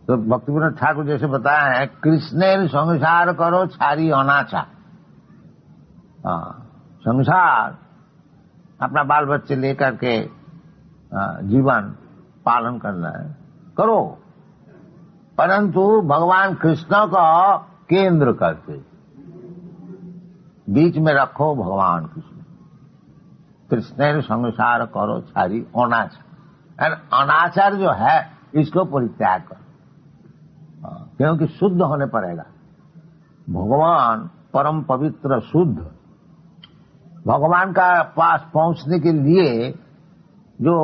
तो भक्तिविनोद ठाकुर जैसे बताया है, कृष्णेर संसार करो छारी अनाचा। संसार अपना बाल बच्चे लेकर के जीवन पालन करना है, करो, परंतु भगवान कृष्ण को केंद्र करके बीच में रखो भगवान कृष्ण। कृष्ण संसार करो छारी अनाचार। अनाचार जो है इसको परित्याग करो, क्योंकि शुद्ध होने पड़ेगा। भगवान परम पवित्र शुद्ध, भगवान का पास पहुंचने के लिए जो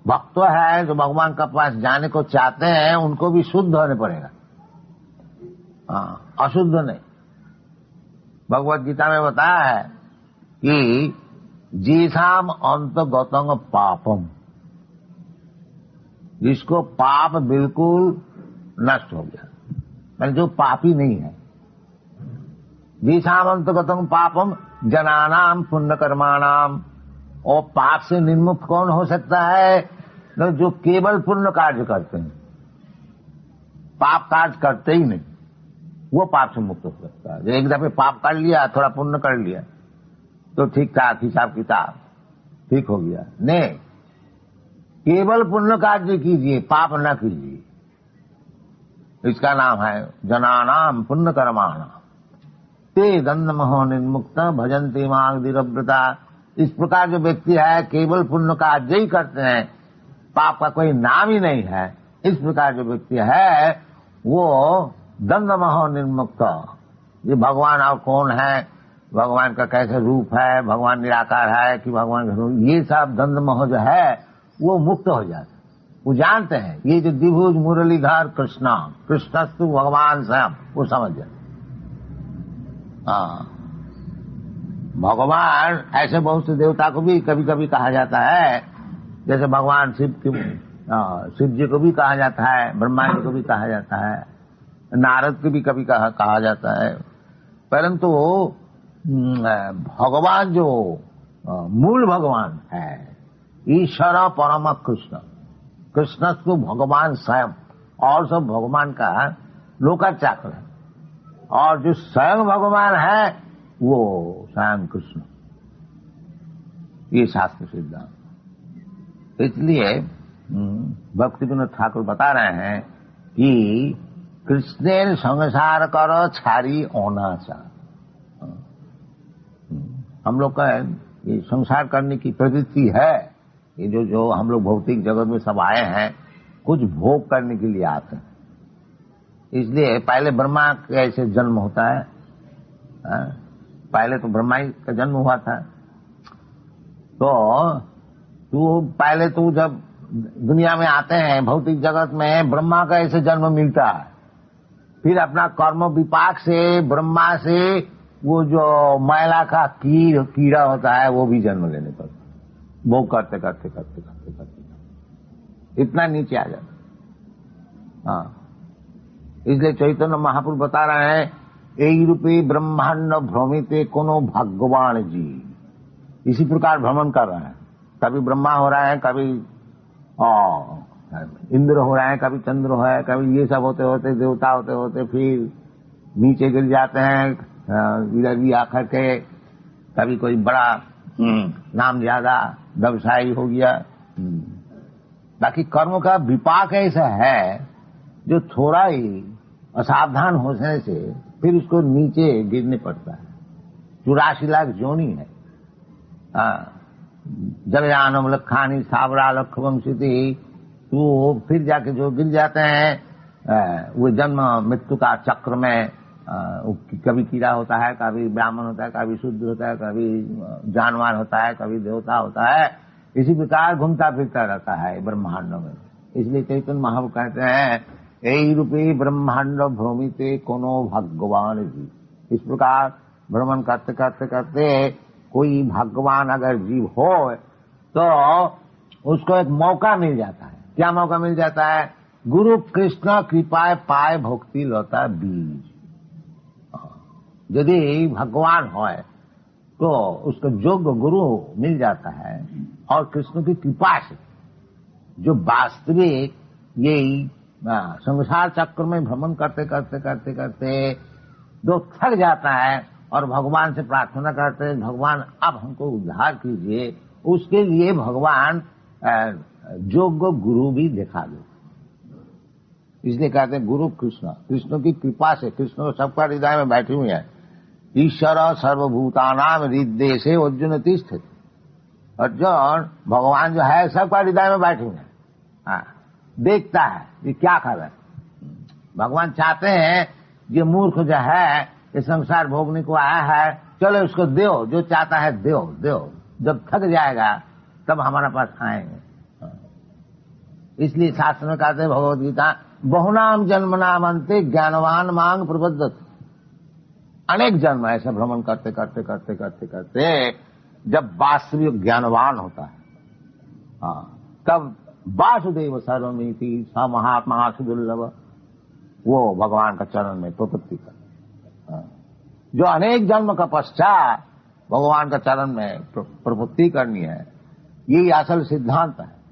भक्त है, जो भगवान का पास जाने को चाहते हैं, उनको भी शुद्ध होने पड़ेगा, अशुद्ध नहीं। भगवत गीता में बताया है कि जीसाम अंतगतंग पापम, जिसको पाप बिल्कुल नष्ट हो गया, यानी जो पापी नहीं है। जीसाम अंतगतंग पापम जनानाम पुण्य कर्माणाम। और पाप से निर्मुक्त कौन हो सकता है? तो जो केवल पुण्य कार्य करते हैं, पाप कार्य करते ही नहीं, वो पाप से मुक्त हो सकता है। एक दफे पाप कर लिया, थोड़ा पुण्य कर लिया तो ठीक ठाक हिसाब किताब ठीक हो गया। नहीं, केवल पुण्य कार्य कीजिए, पाप न कीजिए। इसका नाम है जनानाम पुण्य कर्माणाम ते दंडमहो निर्मुक्त भजन्ति मां धीरव्रता। इस प्रकार जो व्यक्ति है केवल पुण्य कार्य ही करते हैं, पाप का कोई नाम ही नहीं है, इस प्रकार जो व्यक्ति है वो दंडमहो निर्मुक्त। ये भगवान और कौन है, भगवान का कैसे रूप है, भगवान निराकार है कि भगवान का रूप, ये सब दंडमोह जो है वो मुक्त हो जाते। वो जानते हैं ये जो द्विभुज मुरलीधर कृष्णा, कृष्णस्तु भगवान स्वयं, वो समझ जाते। भगवान ऐसे बहुत से देवता को भी कभी कभी कहा जाता है, जैसे भगवान शिव जी को भी कहा जाता है, ब्रह्मा जी को भी कहा जाता है, नारद को भी कभी कहा जाता है। परंतु भगवान जो मूल भगवान है, ईश्वर परम कृष्ण, कृष्ण तो भगवान स्वयं, और सब भगवान का लोकर चाकर है, और जो स्वयं भगवान है वो स्वयं कृष्ण। ये शास्त्र सिद्धांत। इसलिए भक्तिविनोद ठाकुर बता रहे हैं कि कृष्णेर संसार करो छारी अनाचार। हम लोग का ये संसार करने की प्रवृत्ति है, ये जो हम लोग भौतिक जगत में सब आए हैं, कुछ भोग करने के लिए आते हैं। इसलिए पहले ब्रह्मा का ऐसे जन्म होता है, पहले तो ब्रह्मा ही का जन्म हुआ था। तो पहले तो जब दुनिया में आते हैं भौतिक जगत में, ब्रह्मा का ऐसे जन्म मिलता है। फिर अपना कर्म विपाक से ब्रह्मा से वो जो मैला का कीड़ा होता है वो भी जन्म लेने पड़ता, वो करते करते करते करते करते इतना नीचे आ जाता। इसलिए चैतन्य महापुरुष बता रहे हैं, एक रूपी ब्रह्मांड भ्रमिते कोनो भगवान जी। इसी प्रकार भ्रमण कर रहे हैं, कभी ब्रह्मा हो रहा है, कभी इंद्र हो रहा है, कभी चंद्र हो रहा है, कभी ये सब होते होते देवता होते होते फिर नीचे गिर जाते हैं, इधर भी आकर के कभी कोई बड़ा नाम ज्यादा व्यवसायी हो गया। बाकी कर्म का विपाक ऐसा है जो थोड़ा ही असावधान होने से फिर उसको नीचे गिरने पड़ता है। 84 लाख जोनी है, जलयानम लखानी सावरा लखवंशिति, तो फिर जाके जो गिर जाते हैं वो जन्म मृत्यु का चक्र में, कभी कीड़ा होता है, कभी ब्राह्मण होता है, कभी शूद्र होता है, कभी जानवर होता है, कभी देवता होता है। इसी प्रकार घूमता फिरता रहता है ब्रह्मांड में। इसलिए चैतन्य महाप्रभु कहते हैं, यही रूपी ब्रह्मांड भ्रमिते कोनो भगवान जी। इस प्रकार भ्रमण करते करते करते कोई भगवान अगर जीव हो तो उसको एक मौका मिल जाता है। क्या मौका मिल जाता है? गुरु कृष्ण कृपाए पाए भक्ति लता बीज। यदि भगवान हो तो उसको योग्य गुरु मिल जाता है, और कृष्ण की कृपा से जो वास्तविक यही संसार चक्र में भ्रमण करते करते करते करते जो थक जाता है और भगवान से प्रार्थना करते हैं, भगवान अब हमको उद्धार कीजिए, उसके लिए भगवान योग्य गुरु भी दिखा दे। इसलिए कहते हैं गुरु कृष्ण, कृष्ण की कृपा से, कृष्ण सबका हृदय में बैठे हुए हैं। ईश्वर सर्वभूतानाम हृदय से अर्जुन तिष्ठति। अर्जुन भगवान जो है सबका हृदय में बैठे हुए हैं, देखता है ये क्या कर रहा है। भगवान चाहते हैं ये मूर्ख जो है ये संसार भोगने को आया है, चलो उसको दो, जो चाहता है दो दो, जब थक जाएगा तब हमारे पास आएंगे। इसलिए शास्त्र में कहते हैं भगवद गीता, बहुनाम जन्मनाम अंते ज्ञानवान मांग प्रबद्धत। अनेक जन्म ऐसे भ्रमण करते करते करते करते करते जब वास्तविक ज्ञानवान होता है, तब वासुदेव सर्वमिति स महात्मा सुदुर्लभ, वो भगवान का चरण में प्रपत्ति कर। जो अनेक जन्म का पश्चात भगवान का चरण में प्रपत्ति करनी है, यही असल सिद्धांत है।